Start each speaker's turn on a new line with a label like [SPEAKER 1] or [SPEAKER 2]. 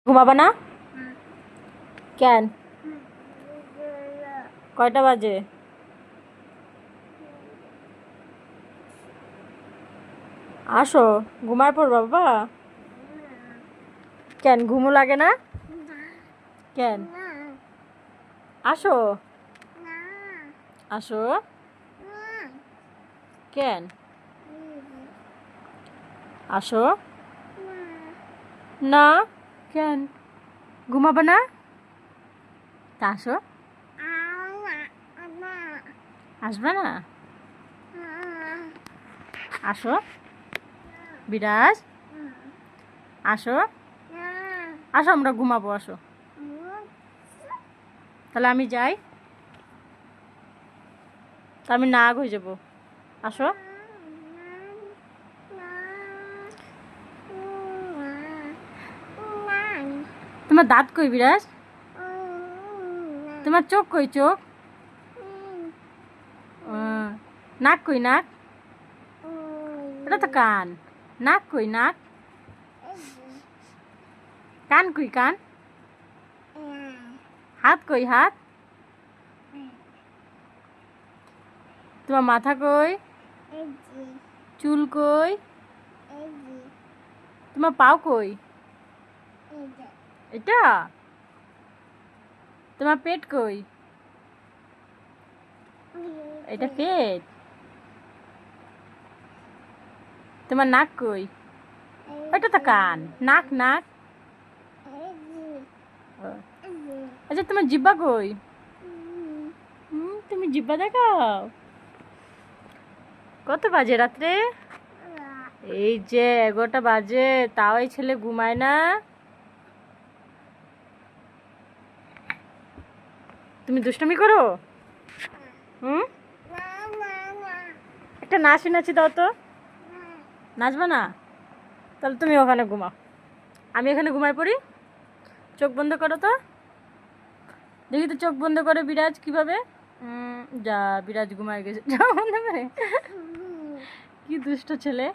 [SPEAKER 1] ঘুমাবা না? কেন? কয়টা বাজে? আসো, ঘুমায় পড়বা বাবা। কেন ঘুমো লাগে না? কেন? আসো আসো। কেন? আসো না। কেন ঘুমাবা না? তা আসো। আসবে না? আসো বিরাজ, আসো আসো, আমরা ঘুমাবো, আসো। তাহলে আমি যাই, তা আমি নাগ হয়ে যাবো। আসো। তোমার দাঁত কই বিরাজ? তোমার চোখ কই? চোখ নাক কই? নাক এটা তো কান। নাক কই? নাক কান কই? কান হাত কই? হাত তোমার মাথা কই? চুল কই? তোমার পাও কই? এটা তোমার পেট কই? এটা পেট। তোমার নাক কই? ওইটা তো কান। নাক নাক আচ্ছা, তোমার জিব্বা কই? তুমি জিব্বা দেখাও। কত বাজে রাত্রে? এই যে 11টা বাজে, তাও এই ছেলে ঘুমায় না। তুমি দুষ্টামি করো? হুম, একটা নাচি নাচি দাও তো। নাচবা না? তাহলে তুমি ওখানে ঘুমাও, আমি এখানে ঘুমাই পড়ি। চোখ বন্ধ করো তো, দেখি তো চোখ বন্ধ করে বিরাজ কিভাবে। যা, বিরাজ ঘুমায় গেছে। চোখ বন্ধ করে। কি দুষ্ট ছেলে।